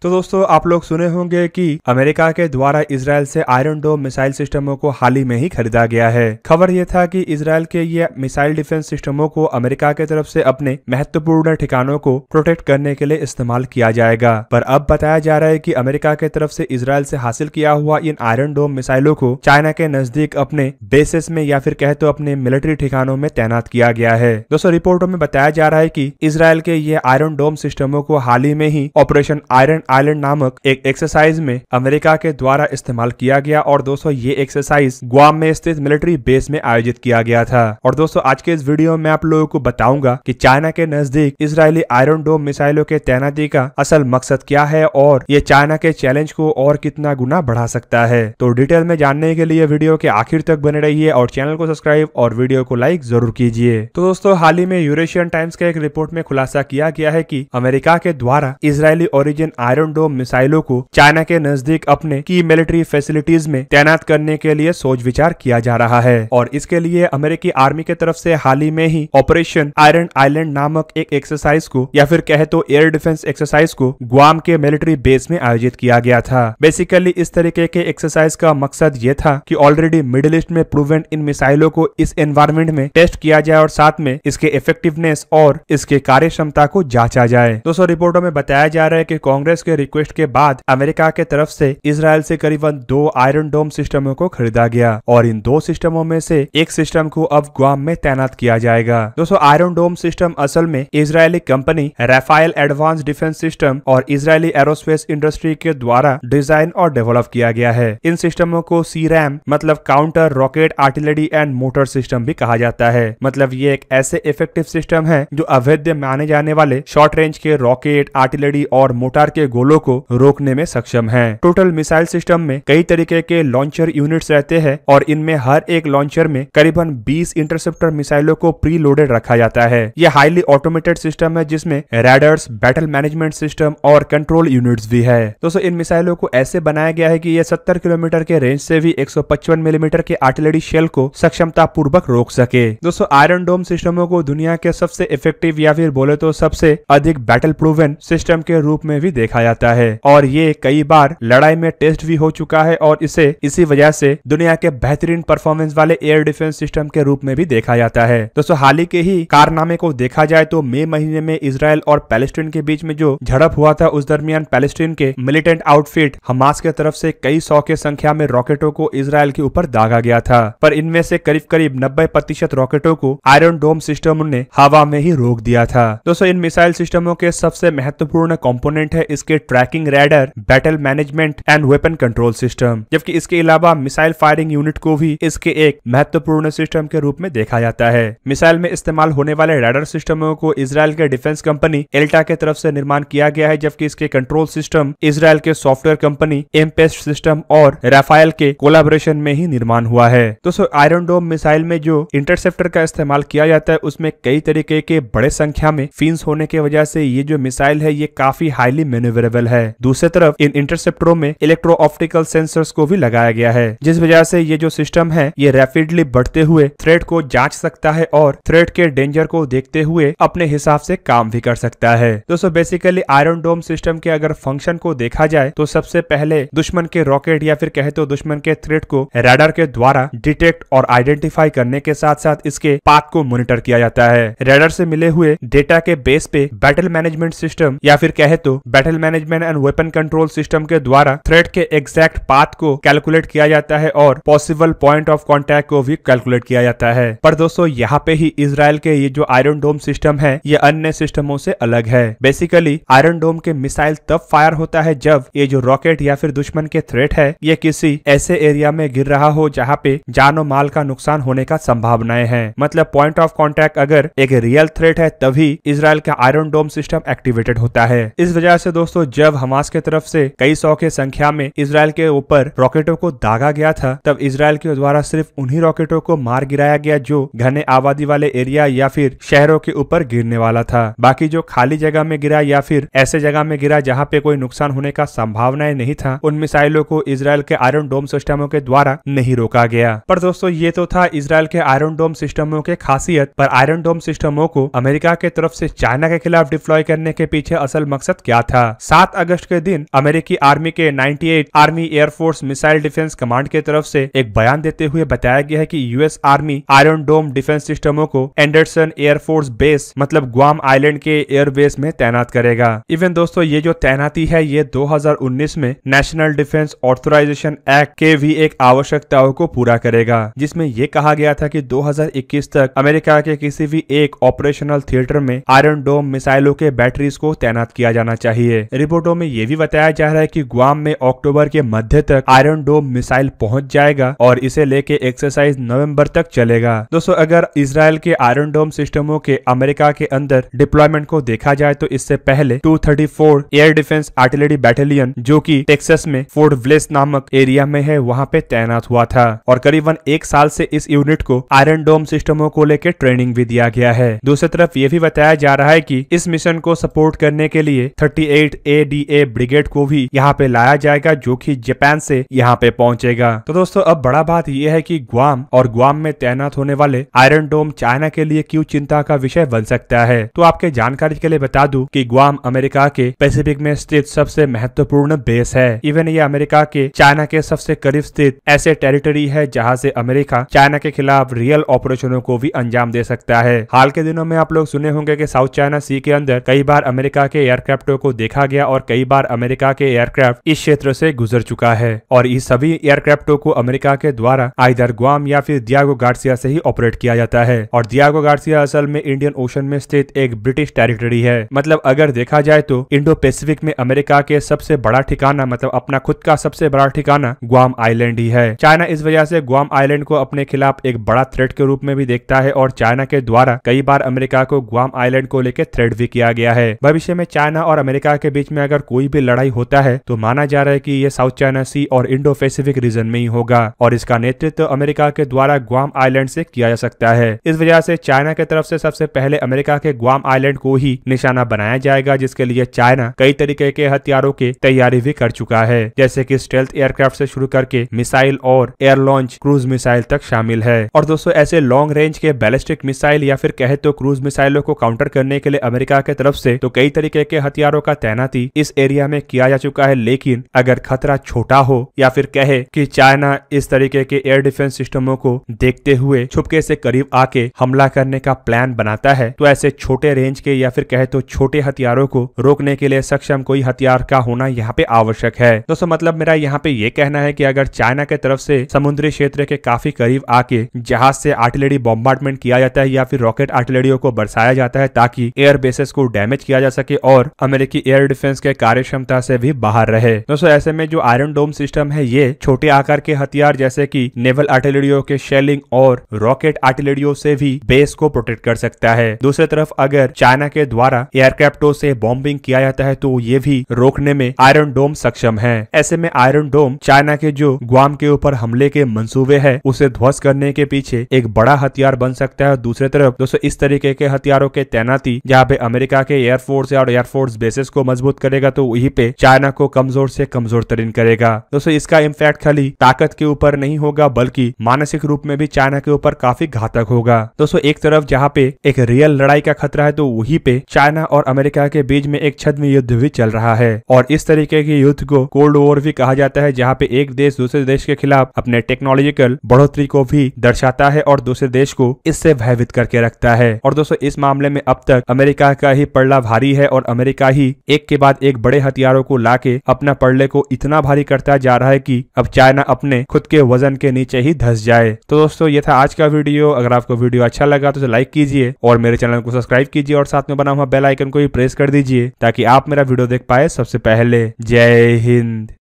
तो दोस्तों आप लोग सुने होंगे कि अमेरिका के द्वारा इजराइल से आयरन डोम मिसाइल सिस्टमों को हाल ही में ही खरीदा गया है। खबर यह था कि इजराइल के ये मिसाइल डिफेंस सिस्टमों को अमेरिका की तरफ से अपने महत्वपूर्ण ठिकानों को प्रोटेक्ट करने के लिए इस्तेमाल किया जाएगा। पर अब बताया जा रहा है कि अमेरिका की तरफ से इजराइल से हासिल किया हुआ इन आयरन डोम मिसाइलों को चाइना के नजदीक अपने बेसेस में या फिर कहे तो अपने मिलिट्री ठिकानों में तैनात किया गया है। दोस्तों रिपोर्टों में बताया जा रहा है कि इजराइल के ये आयरन डोम सिस्टमों को हाल ही में ही ऑपरेशन आयरन आइलैंड नामक एक एक्सरसाइज में अमेरिका के द्वारा इस्तेमाल किया गया और दोस्तों ये एक्सरसाइज गुआम में स्थित मिलिट्री बेस में आयोजित किया गया था। और दोस्तों आज के इस वीडियो में आप लोगों को बताऊंगा कि चाइना के नजदीक इजरायली आयरन डोम मिसाइलों के तैनाती का असल मकसद क्या है और ये चाइना के चैलेंज को और कितना गुना बढ़ा सकता है। तो डिटेल में जानने के लिए वीडियो के आखिर तक बने रहिए और चैनल को सब्सक्राइब और वीडियो को लाइक जरूर कीजिए। तो दोस्तों हाल ही में यूरेशियन टाइम्स के एक रिपोर्ट में खुलासा किया गया है कि अमेरिका के द्वारा इजरायली ओरिजिन आयरन डोम मिसाइलों को चाइना के नजदीक अपने की मिलिट्री फैसिलिटीज में तैनात करने के लिए सोच विचार किया जा रहा है और इसके लिए अमेरिकी आर्मी की तरफ से हाल ही में ही ऑपरेशन आयरन आइलैंड नामक एक एक्सरसाइज को या फिर कहे तो एयर डिफेंस एक्सरसाइज को गुआम के मिलिट्री बेस में आयोजित किया गया था। बेसिकली इस तरीके के एक्सरसाइज का मकसद ये था कि ऑलरेडी मिडिल ईस्ट में प्रूवन इन मिसाइलों को इस एनवायरमेंट में टेस्ट किया जाए और साथ में इसके इफेक्टिवनेस और इसके कार्य क्षमता को जांचा जाए। दोस्तों रिपोर्टों में बताया जा रहा है कि कांग्रेस के रिक्वेस्ट के बाद अमेरिका के तरफ से इजराइल से करीबन 2 आयरन डोम सिस्टमों को खरीदा गया और इन 2 सिस्टमों में से एक सिस्टम को अब गुआम में तैनात किया जाएगा। दोस्तों आयरन डोम सिस्टम असल में Israeli company Rafael advance defense system और इजरायली एरोस्पेस इंडस्ट्री के द्वारा डिजाइन और डेवलप किया गया है। इन सिस्टमों को सीरैम मतलब counter rocket artillery and motor system भी कहा जाता है। मतलब ये एक ऐसे इफेक्टिव सिस्टम है जो अवैध माने जाने वाले शॉर्ट रेंज के रॉकेट आर्टिलरी और मोटार के गोलों को रोकने में सक्षम है। टोटल मिसाइल सिस्टम में कई तरीके के लॉन्चर यूनिट्स रहते हैं और इनमें हर एक लॉन्चर में करीबन 20 इंटरसेप्टर मिसाइलों को प्री लोडेड रखा जाता है। यह हाईली ऑटोमेटेड सिस्टम है जिसमें रैडर्स, बैटल मैनेजमेंट सिस्टम और कंट्रोल यूनिट्स भी है। दोस्तों इन मिसाइलों को ऐसे बनाया गया है कि यह 70 किलोमीटर के रेंज से भी 155 मिलीमीटर के आर्टिलरी शेल को सक्षमता पूर्वक रोक सके। दोस्तों आयरन डोम सिस्टमों को दुनिया के सबसे इफेक्टिव या फिर बोले तो सबसे अधिक बैटल प्रूवन सिस्टम के रूप में भी देखा जाता है और ये कई बार लड़ाई में टेस्ट भी हो चुका है और इसी वजह से दुनिया के बेहतरीन परफॉर्मेंस वाले एयर डिफेंस सिस्टम के रूप में भी देखा जाता है। दोस्तों हाल ही के ही कारनामे को देखा जाए तो मई महीने में इजराइल और पैलेस्टीन के बीच में जो झड़प हुआ था उस दरमियान पैलेस्टीन के मिलिटेंट आउटफिट हमास के तरफ से कई 100 के संख्या में रॉकेटों को इजराइल के ऊपर दागा गया था, पर इनमें से करीब 90% रॉकेटों को आयरन डोम सिस्टम ने हवा में ही रोक दिया था। दोस्तों इन मिसाइल सिस्टमों के सबसे महत्वपूर्ण कंपोनेंट है इसके tracking radar, battle management and weapon control system, जबकि इसके अलावा मिसाइल फायरिंग यूनिट को भी इसके एक महत्वपूर्ण सिस्टम के रूप में देखा जाता है। मिसाइल में इस्तेमाल होने वाले रैडर सिस्टमों को इजराइल के डिफेंस कंपनी एल्टा के तरफ से निर्माण किया गया है, जबकि इसके कंट्रोल सिस्टम इजराइल के सॉफ्टवेयर कंपनी एमपेस्ट सिस्टम और राफेल के कोलैबोरेशन में ही निर्माण हुआ है। दोस्तों आयरन डोम मिसाइल में जो इंटरसेप्टर का इस्तेमाल किया जाता है उसमें कई तरीके के बड़े संख्या में फिन्स होने की वजह से ये जो मिसाइल है ये काफी हाईली मैन्यूवरेबल है। दूसरी तरफ इन इंटरसेप्टरों में इलेक्ट्रो ऑप्टिकल सेंसर्स को भी लगाया गया है, जिस वजह से ये जो सिस्टम है ये रैपिडली बढ़ते हुए थ्रेट को जांच सकता है और थ्रेट के डेंजर को देखते हुए अपने हिसाब से काम भी कर सकता है। दोस्तों बेसिकली आयरन डोम सिस्टम के अगर फंक्शन को देखा जाए तो सबसे पहले दुश्मन के रॉकेट या फिर कहे तो दुश्मन के थ्रेट को रैडर के द्वारा डिटेक्ट और आइडेंटिफाई करने के साथ साथ इसके पाथ को मॉनिटर किया जाता है। रैडर से मिले हुए डेटा के बेस पे बैटल मैनेजमेंट सिस्टम या फिर कहे तो battle management and weapon control system के द्वारा थ्रेट के एग्जैक्ट पाथ को कैलकुलेट किया जाता है और पॉसिबल पॉइंट ऑफ कांटेक्ट को भी कैलकुलेट किया जाता है। पर दोस्तों यहाँ पे ही इजराइल के ये जो आयरन डोम सिस्टम है ये अन्य सिस्टमों से अलग है। बेसिकली आयरन डोम के मिसाइल तब फायर होता है जब ये जो रॉकेट या फिर दुश्मन के थ्रेट है ये किसी ऐसे एरिया में गिर रहा हो जहाँ पे जानो माल का नुकसान होने का संभावनाएं हैं। मतलब पॉइंट ऑफ कांटेक्ट अगर एक रियल थ्रेट है तभी इजराइल का आयरन डोम सिस्टम एक्टिवेटेड होता है। इस वजह से दोस्तों जब हमास के तरफ से कई 100 के संख्या में इजराइल के ऊपर रॉकेटों को दागा गया था तब इजराइल के द्वारा सिर्फ उन्हीं रॉकेटों को मार गिराया गया जो घने आबादी वाले एरिया या फिर शहरों के ऊपर गिरने वाला था। बाकी जो खाली जगह में गिरा या फिर ऐसे जगह में गिरा जहाँ पे कोई नुकसान होने का संभावनाएं नहीं था उन मिसाइलों को इजराइल के आयरन डोम सिस्टमों के द्वारा नहीं रोका गया। पर दोस्तों ये तो था इजराइल के आयरन डोम सिस्टमों के खासियत, पर आयरन डोम सिस्टमों को अमेरिका के तरफ से चाइना के खिलाफ डिप्लॉय करने के पीछे असल मकसद क्या था। 7 अगस्त के दिन अमेरिकी आर्मी के 98 army air force missile defence command की तरफ से एक बयान देते हुए बताया गया है कि यूएस आर्मी आयरन डोम डिफेंस सिस्टमों को एंडरसन एयरफोर्स बेस मतलब ग्वाम आइलैंड के एयरबेस में तैनात करेगा। इवन दोस्तों ये जो तैनाती है ये 2019 में नेशनल डिफेंस ऑथराइजेशन एक्ट के भी एक आवश्यकताओं को पूरा करेगा, जिसमें ये कहा गया था कि 2021 तक अमेरिका के किसी भी एक ऑपरेशनल थिएटर में आयरन डोम मिसाइलों के बैटरीज को तैनात किया जाना चाहिए। रिपोर्टों में ये भी बताया जा रहा है कि ग्वाम में अक्टूबर के मध्य तक आयरन डोम मिसाइल पहुंच जाएगा और इसे लेके एक्सरसाइज नवंबर तक चलेगा। दोस्तों अगर इजराइल के आयरन डोम सिस्टमों के अमेरिका के अंदर डिप्लॉयमेंट को देखा जाए तो इससे पहले 234 एयर डिफेंस आर्टिलरी बैटालियन जो कि टेक्सास में फोर्ट ब्लेस नामक एरिया में है वहां पे तैनात हुआ था और करीबन 1 साल से इस यूनिट को आयरन डोम सिस्टमों को लेकर ट्रेनिंग भी दिया गया है। दूसरी तरफ ये भी बताया जा रहा है कि इस मिशन को सपोर्ट करने के लिए 38 ADA ब्रिगेड को भी यहाँ पे लाया जाएगा जो कि जापान से यहाँ पे पहुंचेगा। तो दोस्तों अब बड़ा बात यह है कि ग्वाम और ग्वाम में तैनात होने वाले आयरन डोम चाइना के लिए क्यों चिंता का विषय बन सकता है। तो आपके जानकारी के लिए बता दूं कि ग्वाम अमेरिका के पैसिफिक में स्थित सबसे महत्वपूर्ण बेस है। इवन ये अमेरिका के चाइना के सबसे करीब स्थित ऐसे टेरिटरी है जहां से अमेरिका चाइना के खिलाफ रियल ऑपरेशनों को भी अंजाम दे सकता है। हाल के दिनों में आप लोग सुने होंगे कि साउथ चाइना सी के अंदर कई बार अमेरिका के एयरक्राफ्टों को देखा गया और कई बार अमेरिका के एयरक्राफ्ट इस क्षेत्र से गुजर चुका है और इस सभी एयरक्राफ्टों को अमेरिका के द्वारा आइदर ग्वाम या फिर दियागो गार्सिया से ही ऑपरेट किया जाता है और दियागो गार्सिया असल में इंडियन ओशन में स्थित एक ब्रिटिश टेरिटरी है। मतलब अगर देखा जाए तो इंडो पैसिफिक में अमेरिका के सबसे बड़ा ठिकाना मतलब अपना खुद का सबसे बड़ा ठिकाना ग्वाम आइलैंड ही है। चाइना इस वजह से ग्वाम आइलैंड को अपने खिलाफ एक बड़ा थ्रेट के रूप में भी देखता है और चाइना के द्वारा कई बार अमेरिका को ग्वाम आइलैंड को लेकर थ्रेट भी किया गया है। भविष्य में चाइना और अमेरिका के बीच में अगर कोई भी लड़ाई होता है तो माना जा रहा है कि ये साउथ चाइना सी और इंडो पैसिफिक रीजन में ही होगा और इसका नेतृत्व अमेरिका के द्वारा ग्वाम आइलैंड से किया जा सकता है। इस वजह से चाइना की तरफ से सबसे पहले अमेरिका के ग्वाम आइलैंड को ही निशाना बनाया जाएगा, जिसके लिए चाइना कई तरीके के हथियारों की तैयारी भी कर चुका है, जैसे कि स्टेल्थ एयरक्राफ्ट से शुरू करके मिसाइल और एयर लॉन्च क्रूज मिसाइल तक शामिल है। और दोस्तों ऐसे लॉन्ग रेंज के बैलिस्टिक मिसाइल या फिर कहे तो क्रूज मिसाइलों को काउंटर करने के लिए अमेरिका की तरफ से तो कई तरीके के हथियारों का तैनाती इस एरिया में किया जा चुका है। लेकिन अगर खतरा छोटा हो या फिर कहे कि चाइना इस तरीके के एयर डिफेंस सिस्टमों को देखते हुए छुपके से करीब आके हमला करने का प्लान बनाता है तो ऐसे छोटे रेंज के या फिर कहे तो छोटे हथियारों को रोकने के लिए सक्षम कोई हथियार का होना यहाँ पे आवश्यक है। दोस्तों मतलब मेरा यहाँ पे ये कहना है कि अगर चाइना के तरफ से समुद्री क्षेत्र के काफी करीब आके जहाज से आर्टिलरी बॉम्बार्डमेंट किया जाता है या फिर रॉकेट आर्टिलरियों को बरसाया जाता है ताकि एयर बेसेस को डैमेज किया जा सके और अमेरिकी एयर डिफेंस के कार्य क्षमता से भी बाहर रहे। दोस्तों ऐसे में जो आयरन डोम सिस्टम है ये छोटे आकार के हथियार जैसे कि नेवल आर्टिलरियों के शेलिंग और रॉकेट आर्टिलरियों से भी बेस को प्रोटेक्ट कर सकता है। दूसरी तरफ अगर चाइना के द्वारा एयरक्राफ्टों से बॉम्बिंग किया जाता है तो ये भी रोकने में आयरन डोम सक्षम है। ऐसे में आयरन डोम चाइना के जो ग्वाम के ऊपर हमले के मंसूबे है उसे ध्वस्त करने के पीछे एक बड़ा हथियार बन सकता है। दूसरी तरफ दोस्तों इस तरीके के हथियारों के तैनाती जहाँ पे अमेरिका के एयरफोर्स और एयरफोर्स बेसिस को मजबूत करेगा तो वहीं पे चाइना को कमजोर से कमजोर तरीन करेगा। दोस्तों इसका इम्पैक्ट खाली ताकत के ऊपर नहीं होगा बल्कि मानसिक रूप में भी चाइना के ऊपर काफी घातक होगा। दोस्तों एक तरफ जहाँ पे एक रियल लड़ाई का खतरा है तो वहीं पे चाइना और अमेरिका के बीच में एक छद्म युद्ध भी चल रहा है और इस तरीके के युद्ध को कोल्ड वॉर भी कहा जाता है, जहाँ पे एक देश दूसरे देश के खिलाफ अपने टेक्नोलॉजिकल बढ़ोतरी को भी दर्शाता है और दूसरे देश को इससे भयभीत करके रखता है। और दोस्तों इस मामले में अब तक अमेरिका का ही पलड़ा भारी है और अमेरिका ही एक के बाद एक बड़े हथियारों को लाके अपना पलड़े को इतना भारी करता जा रहा है कि अब चाइना अपने खुद के वजन के नीचे ही धंस जाए। तो दोस्तों ये था आज का वीडियो। अगर आपको वीडियो अच्छा लगा तो लाइक कीजिए और मेरे चैनल को सब्सक्राइब कीजिए और साथ में बना हुआ बेल आइकन को भी प्रेस कर दीजिए ताकि आप मेरा वीडियो देख पाए सबसे पहले। जय हिंद।